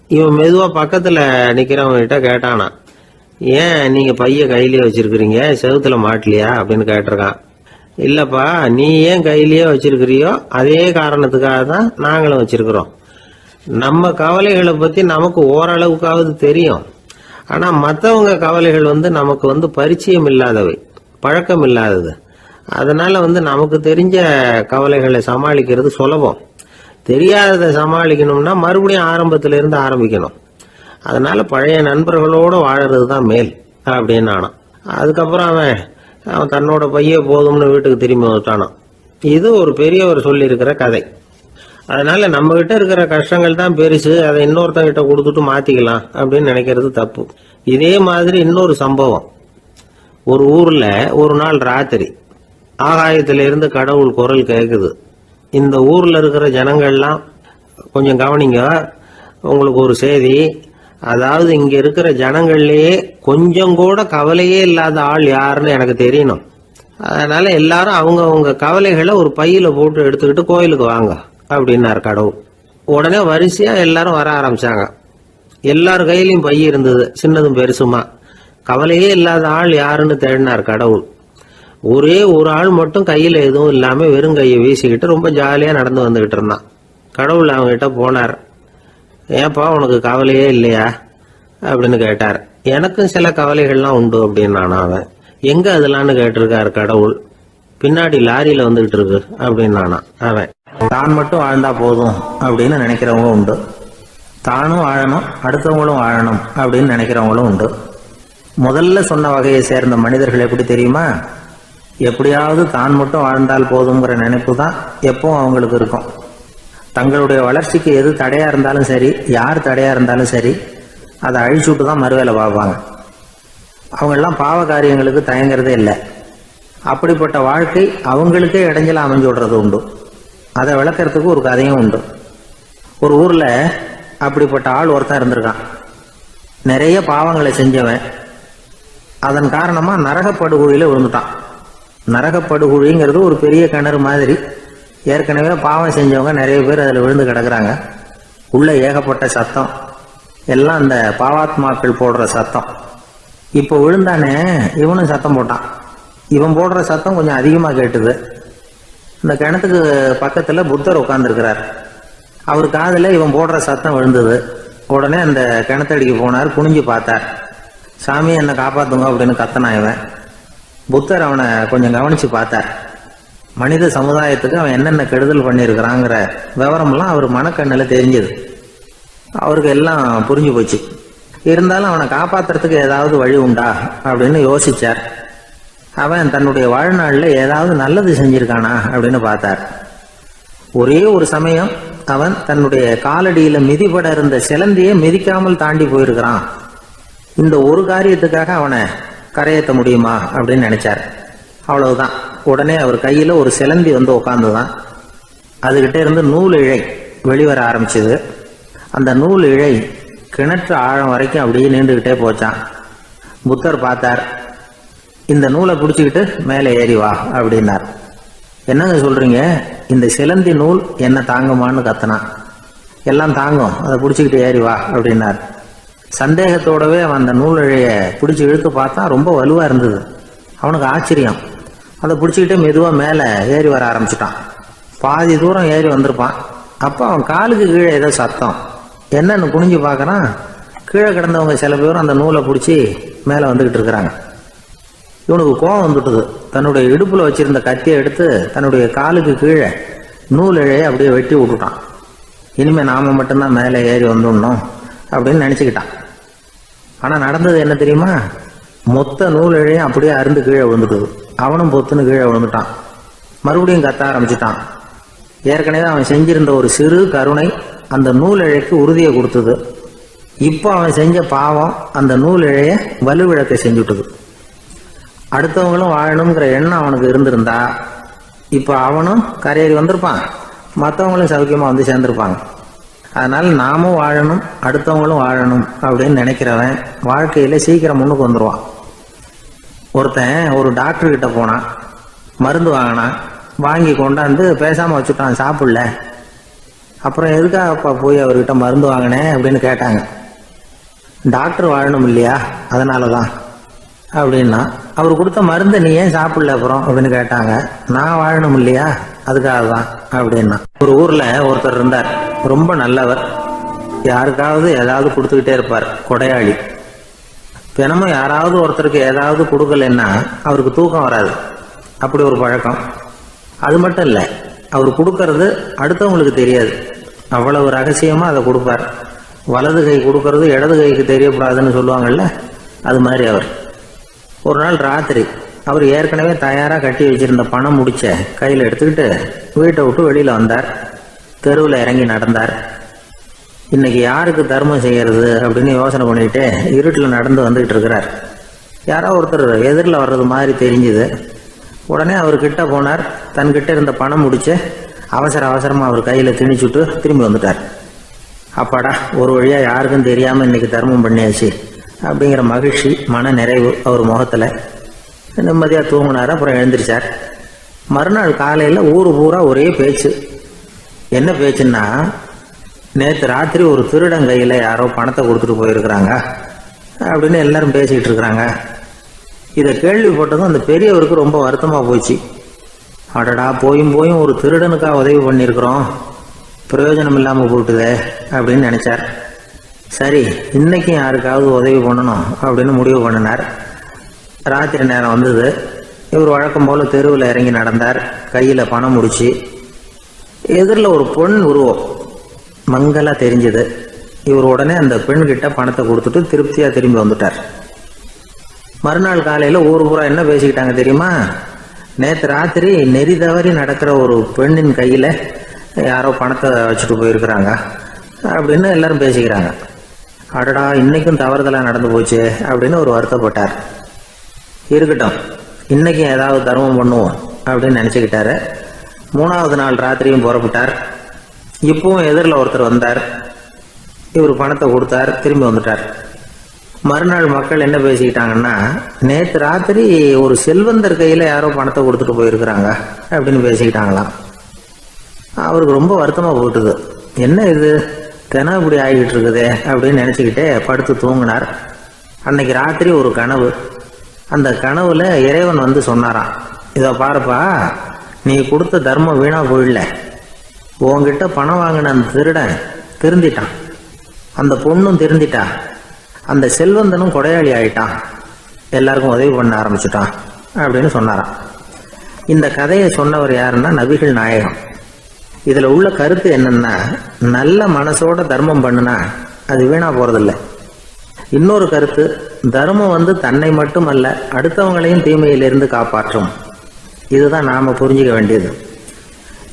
இவன் மெதுவா பக்கத்துல நிக்கிறவங்க கிட்ட கேட்டானா, ஏன் நீங்க பைய கையிலேயே வச்சிருக்கிறீங்க, செவுத்துல மாட்டலையா அப்படின்னு கேட்டிருக்கான். இல்லப்பா, நீ ஏன் கையிலேயே வச்சிருக்கிறியோ அதே காரணத்துக்காக தான் நாங்களும் வச்சிருக்கிறோம். நம்ம கவலைகளை பத்தி நமக்கு ஓரளவுக்காவது தெரியும். ஆனா மற்றவங்க கவலைகள் நமக்கு பரிச்சயம் இல்லாதவை, பழக்கம் இல்லாதது. அதனால நமக்கு தெரிஞ்ச கவலைகளை சமாளிக்கிறது சுலபம். தெரியாததை சமாளிக்கணும்னா மறுபடியும் ஆரம்பத்தில இருந்து ஆரம்பிக்கணும். அதனால பழைய நண்பர்களோட வாழறது தான் மேல் அப்படின்னு ஆனான். அதுக்கப்புறம் அவன் தன்னோட பைய போதும்னு வீட்டுக்கு திரும்பி வந்துட்டானான். இது ஒரு பெரியவர் சொல்லி இருக்கிற கதை. அதனால நம்ம கிட்ட இருக்கிற கஷ்டங்கள் தான் பெருசு, அதை இன்னொருத்தங்கிட்ட கொடுத்துட்டு மாத்திக்கலாம் அப்படின்னு நினைக்கிறது தப்பு. இதே மாதிரி இன்னொரு சம்பவம். ஒரு ஊர்ல ஒரு நாள் ராத்திரி ஆகாயத்தில இருந்து கடவுள் குரல் கேக்குது. இந்த ஊர்ல இருக்கிற ஜனங்கள்லாம் கொஞ்சம் கவனிங்க, உங்களுக்கு ஒரு செய்தி. அதாவது இங்க இருக்கிற ஜனங்கள்லயே கொஞ்சம் கூட கவலையே இல்லாத ஆள் யாருன்னு எனக்கு தெரியணும். அதனால எல்லாரும் அவங்க கவலைகளை ஒரு பையில போட்டு எடுத்துக்கிட்டு கோயிலுக்கு வாங்க அப்படின்னாரு கடவுள். உடனே வரிசையா எல்லாரும் வர ஆரம்பிச்சாங்க. எல்லார் கையிலயும் பை இருந்தது, சின்னதும் பெருசுமா. கவலையே இல்லாத ஆள் யாருன்னு தேடினார் கடவுள். ஒரே ஒரு ஆள் மட்டும் கையில எதுவும் இல்லாம வெறும் கையை வீசிக்கிட்டு ரொம்ப ஜாலியா நடந்து வந்துகிட்டு இருந்தான். கடவுள் அவங்க கிட்ட போனார். ஏப்பா, உனக்கு கவலையே இல்லையா அப்படின்னு கேட்டார். எனக்கும் சில கவலைகள்லாம் உண்டு அப்படின்னு அவன். எங்க அதெல்லாம்னு கேட்டிருக்காரு கடவுள். பின்னாடி லாரியில வந்துகிட்டு இருக்கு அப்படின்னு அவன். தான் மட்டும் வாழ்ந்தா போதும் அப்படின்னு நினைக்கிறவங்களும் உண்டு. தானும் வாழணும், அடுத்தவங்களும் வாழணும் அப்படின்னு நினைக்கிறவங்களும் உண்டு. முதல்ல சொன்ன வகையை சேர்ந்த மனிதர்கள் எப்படி தெரியுமா? எப்படியாவது தான் மட்டும் வாழ்ந்தால் போதுங்கிற நினைப்பு தான் எப்பவும் அவங்களுக்கு இருக்கும். தங்களுடைய வளர்ச்சிக்கு எது தடையா இருந்தாலும் சரி, யார் தடையா இருந்தாலும் சரி, அதை அழிச்சுட்டு தான் மறுவேலை பார்ப்பாங்க. அவங்கெல்லாம் பாவ காரியங்களுக்கு தயங்குறதே இல்லை. அப்படிப்பட்ட வாழ்க்கை அவங்களுக்கே இடைஞ்சல அமைஞ்சு விடுறது உண்டு. அதை விளக்கறதுக்கு ஒரு கதையும் உண்டு. ஒரு ஊர்ல அப்படிப்பட்ட ஆள் ஒருத்தன் இருந்திருக்கான். நிறைய பாவங்களை செஞ்சவன். அதன் காரணமா நரகப்படுகொழியில விழுந்துட்டான். நரகப்படுகொழிங்கிறது ஒரு பெரிய கிணறு மாதிரி. ஏற்கனவே பாவம் செஞ்சவங்க நிறைய பேர் அதில் விழுந்து கிடக்குறாங்க. உள்ள ஏகப்பட்ட சத்தம், எல்லாம் அந்த பாவாத்மாக்கள் போடுற சத்தம். இப்போ விழுந்தானே இவனும் சத்தம் போட்டான். இவன் போடுற சத்தம் கொஞ்சம் அதிகமாக கேட்டுது. இந்த கிணத்துக்கு பக்கத்தில் புத்தர் உட்கார்ந்துருக்கிறார். அவர் காதில் இவன் போடுற சத்தம் விழுந்தது. உடனே அந்த கிணத்தடிக்கு போனார். குனிஞ்சு பார்த்தார். சாமி என்னை காப்பாற்றுங்க அப்படின்னு கத்தனான் இவன். புத்தர் அவனை கொஞ்சம் கவனித்து பார்த்தார். மனித சமுதாயத்துக்கு அவன் என்னென்ன கெடுதல் பண்ணியிருக்கிறாங்கிற விவரம்லாம் அவர் மனக்கண்ணில் தெரிஞ்சது. அவருக்கு எல்லாம் புரிஞ்சு போச்சு. இருந்தாலும் அவனை காப்பாற்றுறதுக்கு ஏதாவது வழி உண்டா அப்படின்னு யோசிச்சார். அவன் தன்னுடைய வாழ்நாளில் ஏதாவது நல்லது செஞ்சிருக்கானா அப்படின்னு பார்த்தார். ஒரே ஒரு சமயம் அவன் தன்னுடைய காலடியில் மிதிபட இருந்த சிலந்தியை மிதிக்காமல் தாண்டி போயிருக்கிறான். இந்த ஒரு காரியத்துக்காக அவனை கரையேற்ற முடியுமா அப்படின்னு நினைச்சார். அவ்வளவுதான். உடனே அவர் கையில் ஒரு சிலந்தி வந்து உட்காந்துதான். அதுகிட்ட இருந்து நூல் இழை வெளிவர ஆரம்பிச்சது. அந்த நூல் இழை கிணற்று ஆழம் வரைக்கும் அப்படியே நீண்டுகிட்டே போச்சான். புத்தர் பார்த்தார். இந்த நூலை பிடிச்சிக்கிட்டு மேலே ஏறி வா அப்படின்னார். என்னங்க சொல்றீங்க? இந்த சிலந்தி நூல் என்ன தாங்குமான்னு கத்தனான். எல்லாம் தாங்கும், அதை பிடிச்சிக்கிட்டு ஏறி வா அப்படின்னார். சந்தேகத்தோடவே அவன் அந்த நூல் இழைய பிடிச்சி இழுத்து பார்த்தா ரொம்ப வலுவா இருந்தது. அவனுக்கு ஆச்சரியம். அதை பிடிச்சிக்கிட்டே மெதுவாக மேலே ஏறி வர ஆரம்பிச்சிட்டான். பாதி தூரம் ஏறி வந்திருப்பான். அப்போ அவன் காலுக்கு கீழே ஏதோ சத்தம். என்னன்னு குனிஞ்சு பார்க்கறான். கீழே கிடந்தவங்க சில பேரும் அந்த நூலை பிடிச்சி மேலே வந்துக்கிட்டு இருக்கிறாங்க. இவனுக்கு கோபம் வந்துட்டுது. தன்னுடைய இடுப்புல வச்சிருந்த கத்தியை எடுத்து தன்னுடைய காலுக்கு கீழே நூல் இழையை அப்படியே வெட்டி விட்டுட்டான். இனிமே நாம மட்டும்தான் மேலே ஏறி வந்துடணும் அப்படின்னு நினைச்சுக்கிட்டான். ஆனா நடந்தது என்ன தெரியுமா? மொத்த நூல் இழையும் அப்படியே அருந்து கீழே விழுந்துட்டுது. அவனும் பொத்துன்னு கீழே விழுந்துட்டான். மறுபடியும் கத்த ஆரம்பிச்சுட்டான். ஏற்கனவே அவன் செஞ்சிருந்த ஒரு சிறு கருணை அந்த நூல் இழைக்கு உறுதியை கொடுத்தது. இப்போ அவன் செஞ்ச பாவம் அந்த நூல் இழைய வலுவிழக்க செஞ்சுட்டுது. அடுத்தவங்களும் வாழணுங்கிற எண்ணம் அவனுக்கு இருந்திருந்தா இப்போ அவனும் கரையேறி வந்திருப்பான், மற்றவங்களும் சௌக்கியமாக வந்து சேர்ந்திருப்பாங்க. அதனால நாமும் வாழணும், அடுத்தவங்களும் வாழணும் அப்படின்னு நினைக்கிறவன் வாழ்க்கையில சீக்கிரம் முன்னுக்கு வந்துடுவான். ஒருத்தன் ஒரு டாக்டர் கிட்ட போனான். மருந்து வாங்கினான். வாங்கி கொண்டாந்து பேசாமல் வச்சுட்டான், சாப்பிடல. அப்புறம் எதுக்காகப்பா போய் அவர்கிட்ட மருந்து வாங்கினேன் அப்படின்னு கேட்டாங்க. டாக்டர் வாழணும் இல்லையா, அதனால தான் அப்படின்னா. அவர் கொடுத்த மருந்தை நீ ஏன் சாப்பிடல அப்புறம் அப்படின்னு கேட்டாங்க. நான் வாழணும் இல்லையா, அதுக்காக தான் அப்படின்னா. ஒரு ஊர்ல ஒருத்தர் இருந்தார். ரொம்ப நல்லவர். யாருக்காவது ஏதாவது கொடுத்துக்கிட்டே இருப்பார். கொடையாளி. தினமும் யாராவது ஒருத்தருக்கு ஏதாவது கொடுக்கலன்னா அவருக்கு தூக்கம் வராது. அப்படி ஒரு பழக்கம். அது மட்டும் இல்லை, அவர் கொடுக்கறது அடுத்தவங்களுக்கு தெரியாது. அவ்வளவு ரகசியமா அதை கொடுப்பார். வலது கை கொடுக்கறது இடது கைக்கு தெரியக்கூடாதுன்னு சொல்லுவாங்கல்ல, அது மாதிரி அவர். ஒரு நாள் ராத்திரி அவர் ஏற்கனவே தயாராக கட்டி வச்சிருந்த பணம் முடிச்ச கையில் எடுத்துக்கிட்டு வீட்டை விட்டு வெளியில் வந்தார். தெருவில் இறங்கி நடந்தார். இன்னைக்கு யாருக்கு தர்மம் செய்யறது அப்படின்னு யோசனை பண்ணிட்டு இருட்டில் நடந்து வந்துகிட்டு இருக்கிறார். யாரோ ஒருத்தர் எதிரில் வர்றது மாதிரி தெரிஞ்சுது. உடனே அவர் கிட்ட போனார். தன்கிட்ட இருந்த பணம் முடிச்சு அவசரமாக அவர் கையில் திணிச்சுட்டு திரும்பி வந்துட்டார். அப்பாடா, ஒரு வழியா யாருக்கும் தெரியாமல் இன்னைக்கு தர்மம் பண்ணியாச்சு அப்படிங்கிற மகிழ்ச்சி, மன நிறைவு அவர் முகத்தில். நிம்மதியாக தூங்கினார். அப்புறம் எழுந்திரிச்சார். மறுநாள் காலையில் ஊரு பூரா ஒரே பேச்சு. என்ன பேச்சுன்னா, நேற்று ராத்திரி ஒரு திருடன் கையில் யாரோ பணத்தை கொடுத்துட்டு போயிருக்கிறாங்க அப்படின்னு எல்லாரும் பேசிக்கிட்டு இருக்கிறாங்க. இதை கேள்விப்பட்டதும் அந்த பெரியவருக்கு ரொம்ப வருத்தமாக போச்சு. அடடா, போயும் ஒரு திருடனுக்காக உதவி பண்ணியிருக்கிறோம், பிரயோஜனம் இல்லாமல் போட்டுதே அப்படின்னு நினைச்சார். சரி, இன்னைக்கும் யாருக்காவது உதவி பண்ணணும் அப்படின்னு முடிவு பண்ணினார். ராத்திரி நேரம் வந்தது. இவர் வழக்கம் போல தெருவில் இறங்கி நடந்தார். கையில் பணம் முடிச்சு. எதிரில் ஒரு பெண் உருவம் மங்கலா தெரிஞ்சது. இவர் உடனே அந்த பெண்கிட்ட பணத்தை கொடுத்துட்டு திருப்தியாக திரும்பி வந்துட்டார். மறுநாள் காலையில் ஊர் பூரா என்ன பேசிக்கிட்டாங்க தெரியுமா? நேற்று ராத்திரி நெறி தவறி நடக்கிற ஒரு பெண்ணின் கையில் யாரோ பணத்தை வச்சுட்டு போயிருக்கிறாங்க அப்படின்னு எல்லாரும் பேசிக்கிறாங்க. அடடா, இன்னைக்கும் தவறுதலாக நடந்து போச்சு அப்படின்னு ஒரு வருத்தப்பட்டார். இருக்கட்டும், இன்னைக்கும் ஏதாவது தர்மம் பண்ணுவோம் அப்படின்னு நினச்சிக்கிட்டாரு. 3வது நாள் ராத்திரியும் புறப்பட்டார். இப்பவும் எதிரில் ஒருத்தர் வந்தார். இவர் பணத்தை கொடுத்தார், திரும்பி வந்துட்டார். மறுநாள் மக்கள் என்ன பேசிக்கிட்டாங்கன்னா, நேற்று ராத்திரி ஒரு செல்வந்தர் கையில் யாரோ பணத்தை கொடுத்துட்டு போயிருக்கிறாங்க அப்படின்னு பேசிக்கிட்டாங்களாம். அவருக்கு ரொம்ப வருத்தமாக போட்டுது. என்ன இது தினம் இப்படி ஆகிட்டு இருக்குதே அப்படின்னு நினச்சிக்கிட்டே படுத்து தூங்கினார். அன்னைக்கு ராத்திரி ஒரு கனவு. அந்த கனவுல இறைவன் வந்து சொன்னாராம், இதை பாருப்பா, நீ கொடுத்த தர்மம் வீணா போயிடல. உன்கிட்ட பணம் வாங்கின அந்த திருடன் திருந்திட்டான், அந்த பொண்ணும் திருந்திட்டா, அந்த செல்வந்தனும் கொடையாளி ஆயிட்டான், எல்லாருக்கும் உதவி பண்ண ஆரம்பிச்சுட்டான் அப்படின்னு சொன்னாராம். இந்த கதையை சொன்னவர் யாருன்னா நபிகள் நாயகம். இதில் உள்ள கருத்து என்னன்னா, நல்ல மனசோட தர்மம் பண்ணுனா அது வீணா போறதில்ல. இன்னொரு கருத்து, தர்மம் வந்து தன்னை மட்டும் அல்ல, அடுத்தவங்களையும் தீமையிலிருந்து காப்பாற்றும். இதுதான் நாம புரிஞ்சுக்க வேண்டியது.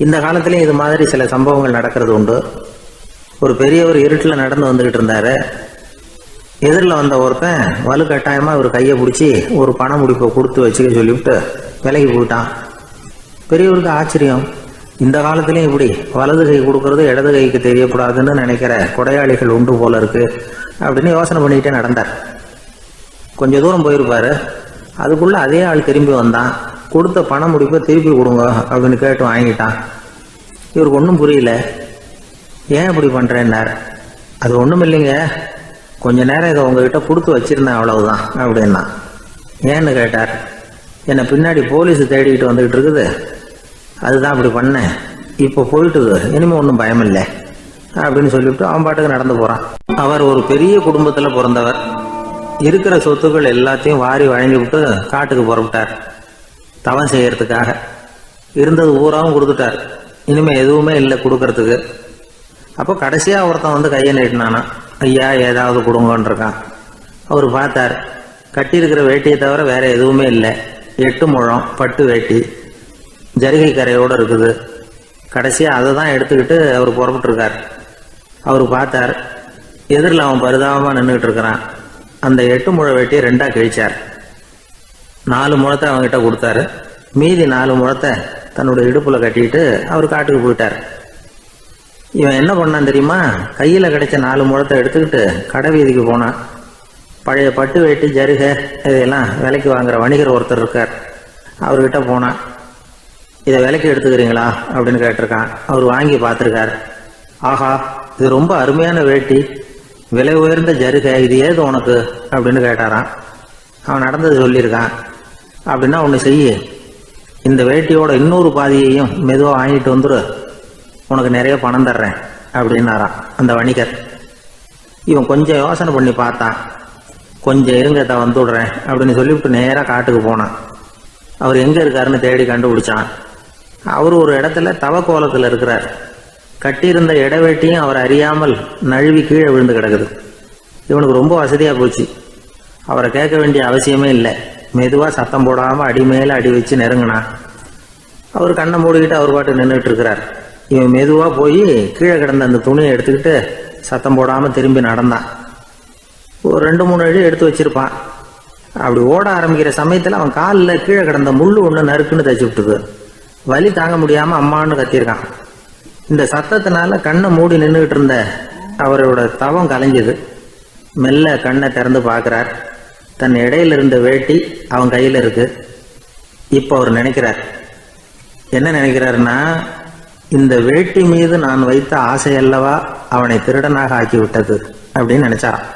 இந்த காலத்திலையும் இது மாதிரி சில சம்பவங்கள் நடக்கிறது உண்டு. ஒரு பெரியவர் இருட்டில் நடந்து வந்துகிட்டு இருந்தாரு. எதிரில் வந்த ஒருத்தன் வலுக்கட்டாயமாக ஒரு கையை பிடிச்சி ஒரு பண முடிப்பை கொடுத்து வச்சுக்க சொல்லிவிட்டு விலகி போயிட்டான். பெரியவருக்கு ஆச்சரியம், இந்த காலத்திலையும் இப்படி வலது கை கொடுக்கறது இடது கைக்கு தெரியக்கூடாதுன்னு நினைக்கிற கொடையாளிகள் உண்டு போல இருக்கு அப்படின்னு யோசனை பண்ணிக்கிட்டே நடந்தார். கொஞ்சம் தூரம் போயிருப்பாரு. அதுக்குள்ள அதே ஆள் திரும்பி வந்தான். கொடுத்த பண முடிப்பை திருப்பி கொடுங்க அப்படின்னு கேட்டு வாங்கிட்டான். இவருக்கு ஒன்றும் புரியல. ஏன் இப்படி பண்ணுறேன்னார். அது ஒன்றும் இல்லைங்க, கொஞ்ச நேரம் இதை உங்ககிட்ட கொடுத்து வச்சிருந்தேன், அவ்வளவுதான் அப்படின்னா. ஏன்னு கேட்டார். என்னை பின்னாடி போலீஸ் தேடிக்கிட்டு வந்துக்கிட்டு இருக்குது, அதுதான் அப்படி பண்ணேன், இப்போ போயிட்டுது, இனிமேல் ஒன்றும் பயமில்லை அப்படின்னு சொல்லிவிட்டு அவன் பாட்டுக்கு நடந்து போகிறான். அவர் ஒரு பெரிய குடும்பத்தில் பிறந்தவர். இருக்கிற சொத்துக்கள் எல்லாத்தையும் வாரி வழங்கி விட்டு காட்டுக்கு புறப்பட்டார் தவம் செய்யறதுக்காக. இருந்தது ஊராவும் கொடுத்துட்டார், இனிமேல் எதுவுமே இல்லை கொடுக்கறதுக்கு. அப்போ கடைசியாக ஒருத்தன் வந்து கையை நீட்டினானா, ஐயா ஏதாவது கொடுங்கன்றிருக்கான். அவர் பார்த்தார், கட்டியிருக்கிற வேட்டியை தவிர வேற எதுவுமே இல்லை. 8 முழம் பட்டு வேட்டி ஜரிகை கரையோடு இருக்குது. கடைசியாக அதை தான் எடுத்துக்கிட்டு அவர் புறப்பட்டுருக்கார். அவர் பார்த்தார், எதிரில் அவன் பரிதாபமாக நின்றுக்கிட்டு இருக்கிறான். அந்த 8 முழ வேட்டியை 2ஆ கிழிச்சார். 4 முழத்தை அவங்ககிட்ட கொடுத்தாரு. மீதி 4 முழத்தை தன்னுடைய இடுப்பில் கட்டிட்டு அவர் காட்டுக்கு போயிட்டார். இவன் என்ன பண்ணான் தெரியுமா? கையில் கிடைச்ச 4 முழத்தை எடுத்துக்கிட்டு கடை வீதிக்கு போனான். பழைய பட்டு வேட்டி ஜருகை இதையெல்லாம் விலைக்கு வாங்குற வணிகர் ஒருத்தர் இருக்கார். அவர்கிட்ட போனான். இதை விலைக்கு எடுத்துக்கிறீங்களா அப்படின்னு கேட்டிருக்கான். அவர் வாங்கி பார்த்துருக்கார். ஆஹா, இது ரொம்ப அருமையான வேட்டி, விலை உயர்ந்த ஜருகை, இது ஏது உனக்கு அப்படின்னு கேட்டாரான். அவன் நடந்தது சொல்லியிருக்கான். அப்படின்னா ஒன்று செய்ய, இந்த வேட்டியோட இன்னொரு பாதியையும் மெதுவாக வாங்கிட்டு வந்துரு, உனக்கு நிறைய பணம் தர்றேன் அப்படின்னாரான் அந்த வணிகர். இவன் கொஞ்சம் யோசனை பண்ணி பார்த்தான். கொஞ்சம் இருங்கத்தை வந்துவிடுறேன் அப்படின்னு சொல்லிவிட்டு நேராக காட்டுக்கு போனான். அவர் எங்கே இருக்காருன்னு தேடி கண்டுபிடிச்சான். அவர் ஒரு இடத்துல தவக்கோலத்தில் இருக்கிறார். கட்டியிருந்த இடவேட்டியும் அவர் அறியாமல் நழுவி கீழே விழுந்து கிடக்குது. இவனுக்கு ரொம்ப வசதியாக போச்சு. அவரை கேட்க வேண்டிய அவசியமே இல்லை. மெதுவாக சத்தம் போடாமல் அடி மேலே அடி வச்சு நெருங்கினான். அவர் கண்ணை மூடிக்கிட்டு அவர் பாட்டு நின்றுட்டு இருக்கிறார். இவன் மெதுவாக போய் கீழே கிடந்த அந்த துணியை எடுத்துக்கிட்டு சத்தம் போடாமல் திரும்பி நடந்தான். ஒரு 2-3 அடி எடுத்து வச்சிருப்பான். அப்படி ஓட ஆரம்பிக்கிற சமயத்தில் அவன் காலில் கீழே கிடந்த முள்ளு ஒன்று நறுக்குன்னு தச்சு விட்டுது. வலி தாங்க முடியாமல் அம்மான்னு கத்தியிருக்கான். இந்த சத்தத்தினால கண்ணை மூடி நின்றுகிட்டு இருந்த அவரோட தவம் கலைஞ்சது. மெல்ல கண்ணை திறந்து பார்க்குறார். தன் இடையில இருந்த வேட்டி அவன் கையில் இருக்கு. இப்போ அவர் நினைக்கிறார். என்ன நினைக்கிறாருன்னா, இந்த வேட்டி மீது நான் வைத்த ஆசையல்லவா அவனை திருடனாக ஆக்கி விட்டது அப்படின்னு நினைச்சாராம்.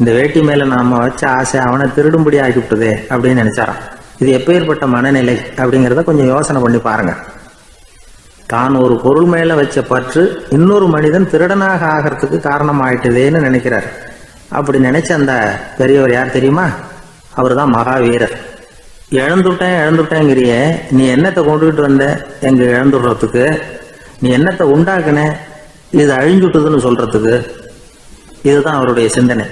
இந்த வேட்டி மேல நாம வச்ச ஆசை அவனை திருடும்படி ஆக்கி விட்டதே அப்படின்னு நினைச்சாராம். இது எப்பேற்பட்ட மனநிலை அப்படிங்கிறத கொஞ்சம் யோசனை பண்ணி பாருங்க. தான் ஒரு பொருள் மேல வச்ச பற்று இன்னொரு மனிதன் திருடனாக ஆகிறதுக்கு காரணம் ஆயிட்டுதேன்னு நினைக்கிறார். அப்படி நினைச்ச அந்த பெரியவர் யார் தெரியுமா? அவர் தான் மகாவீரர். இழந்துட்டேங்கிறிய, நீ என்னத்தை கொண்டுகிட்டு வந்த எங்க இழந்துடுறதுக்கு? நீ என்னத்தை உண்டாக்குன இது அழிஞ்சுட்டுதுன்னு சொல்றதுக்கு? இதுதான் அவருடைய சிந்தனை.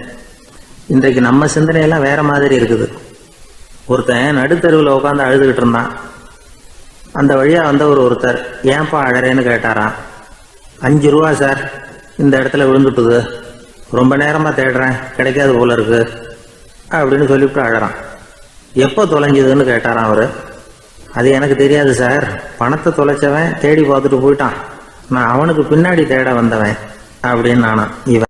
இன்றைக்கு நம்ம சிந்தனையெல்லாம் வேற மாதிரி இருக்குது. ஒருத்தன் நடுத்தருவில் உட்காந்து அழுதுகிட்டு இருந்தான். அந்த வழியா வந்தவர் ஒருத்தர், ஏன்பா அழறேன்னு கேட்டாராம். 5 ரூபா சார், இந்த இடத்துல விழுந்துட்டுது, ரொம்ப நேரமா தேடுறேன், கிடைக்காது போல இருக்கு அப்படின்னு சொல்லிவிட்டு அழறான். எப்போ தொலைஞ்சதுன்னு கேட்டாராம் அவரு. அது எனக்கு தெரியாது சார், பணத்தை தொலைச்சவன் தேடி பார்த்துட்டு போயிட்டான், நான் அவனுக்கு பின்னாடி தேட வந்தவன் அப்படின்னு நானா இவன்.